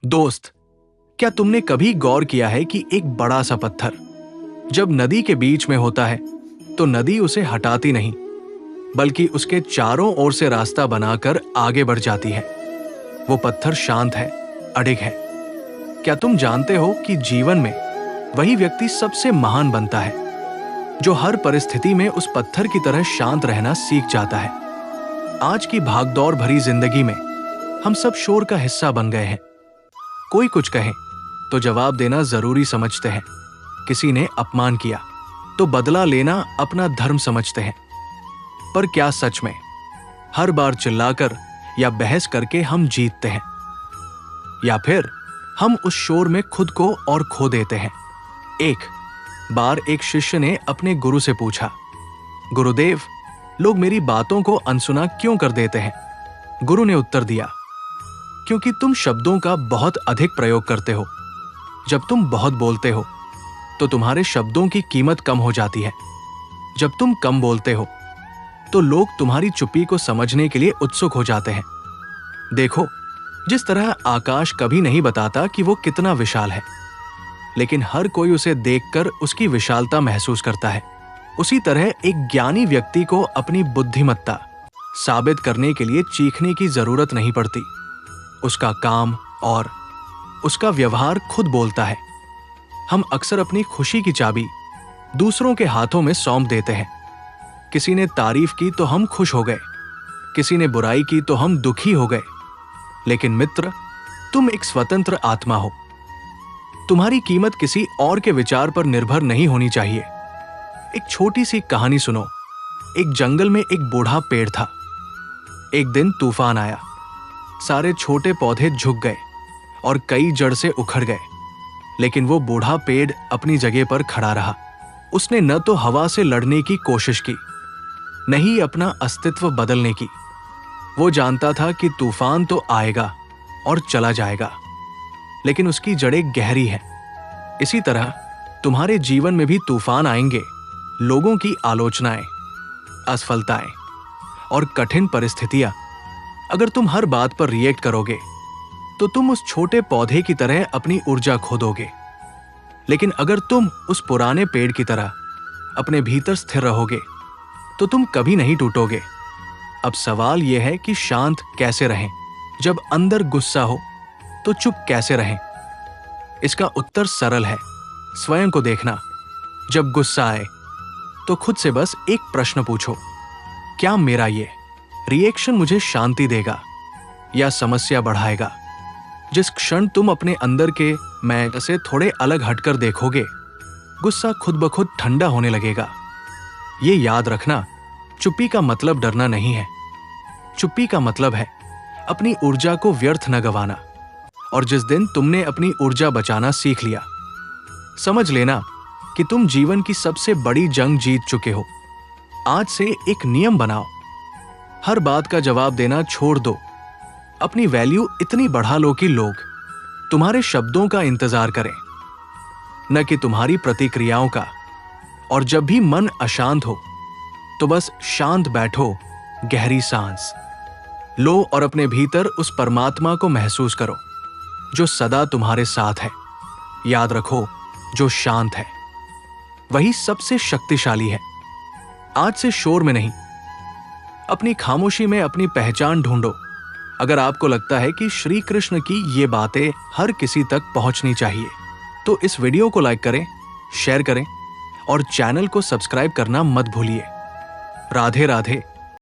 दोस्त, क्या तुमने कभी गौर किया है कि एक बड़ा सा पत्थर जब नदी के बीच में होता है तो नदी उसे हटाती नहीं, बल्कि उसके चारों ओर से रास्ता बनाकर आगे बढ़ जाती है। वो पत्थर शांत है, अडिग है। क्या तुम जानते हो कि जीवन में वही व्यक्ति सबसे महान बनता है जो हर परिस्थिति में उस पत्थर की तरह शांत रहना सीख जाता है। आज की भागदौड़ भरी जिंदगी में हम सब शोर का हिस्सा बन गए हैं। कोई कुछ कहे तो जवाब देना जरूरी समझते हैं, किसी ने अपमान किया तो बदला लेना अपना धर्म समझते हैं। पर क्या सच में हर बार चिल्लाकर या बहस करके हम जीतते हैं, या फिर हम उस शोर में खुद को और खो देते हैं? एक बार एक शिष्य ने अपने गुरु से पूछा, गुरुदेव, लोग मेरी बातों को अनसुना क्यों कर देते हैं? गुरु ने उत्तर दिया, क्योंकि तुम शब्दों का बहुत अधिक प्रयोग करते हो। जब तुम बहुत बोलते हो तो तुम्हारे शब्दों की कीमत कम हो जाती है। जब तुम कम बोलते हो तो लोग तुम्हारी चुप्पी को समझने के लिए उत्सुक हो जाते हैं। देखो, जिस तरह आकाश कभी नहीं बताता कि वो कितना विशाल है, लेकिन हर कोई उसे देखकर उसकी विशालता महसूस करता है, उसी तरह एक ज्ञानी व्यक्ति को अपनी बुद्धिमत्ता साबित करने के लिए चीखने की जरूरत नहीं पड़ती। उसका काम और उसका व्यवहार खुद बोलता है। हम अक्सर अपनी खुशी की चाबी दूसरों के हाथों में सौंप देते हैं। किसी ने तारीफ की तो हम खुश हो गए, किसी ने बुराई की तो हम दुखी हो गए। लेकिन मित्र, तुम एक स्वतंत्र आत्मा हो। तुम्हारी कीमत किसी और के विचार पर निर्भर नहीं होनी चाहिए। एक छोटी सी कहानी सुनो। एक जंगल में एक बूढ़ा पेड़ था। एक दिन तूफान आया, सारे छोटे पौधे झुक गए और कई जड़ से उखड़ गए, लेकिन वो बूढ़ा पेड़ अपनी जगह पर खड़ा रहा। उसने न तो हवा से लड़ने की कोशिश की, न ही अपना अस्तित्व बदलने की। वो जानता था कि तूफान तो आएगा और चला जाएगा, लेकिन उसकी जड़ें गहरी हैं। इसी तरह तुम्हारे जीवन में भी तूफान आएंगे, लोगों की आलोचनाएं, असफलताएं और कठिन परिस्थितियां। अगर तुम हर बात पर रिएक्ट करोगे तो तुम उस छोटे पौधे की तरह अपनी ऊर्जा खो दोगे। लेकिन अगर तुम उस पुराने पेड़ की तरह अपने भीतर स्थिर रहोगे तो तुम कभी नहीं टूटोगे। अब सवाल यह है कि शांत कैसे रहें? जब अंदर गुस्सा हो तो चुप कैसे रहें? इसका उत्तर सरल है। स्वयं को देखना। जब गुस्सा आए तो खुद से बस एक प्रश्न पूछो, क्या मेरा ये रिएक्शन मुझे शांति देगा या समस्या बढ़ाएगा? जिस क्षण तुम अपने अंदर के मैं से थोड़े अलग हटकर देखोगे, गुस्सा खुद ब खुद ठंडा होने लगेगा। ये याद रखना, चुप्पी का मतलब डरना नहीं है। चुप्पी का मतलब है अपनी ऊर्जा को व्यर्थ न गंवाना। और जिस दिन तुमने अपनी ऊर्जा बचाना सीख लिया, समझ लेना कि तुम जीवन की सबसे बड़ी जंग जीत चुके हो। आज से एक नियम बनाओ, हर बात का जवाब देना छोड़ दो। अपनी वैल्यू इतनी बढ़ा लो कि लोग तुम्हारे शब्दों का इंतजार करें, न कि तुम्हारी प्रतिक्रियाओं का। और जब भी मन अशांत हो तो बस शांत बैठो, गहरी सांस लो और अपने भीतर उस परमात्मा को महसूस करो जो सदा तुम्हारे साथ है। याद रखो, जो शांत है वही सबसे शक्तिशाली है। आज से शोर में नहीं, अपनी खामोशी में अपनी पहचान ढूंढो। अगर आपको लगता है कि श्री कृष्ण की ये बातें हर किसी तक पहुंचनी चाहिए तो इस वीडियो को लाइक करें, शेयर करें और चैनल को सब्सक्राइब करना मत भूलिए। राधे राधे।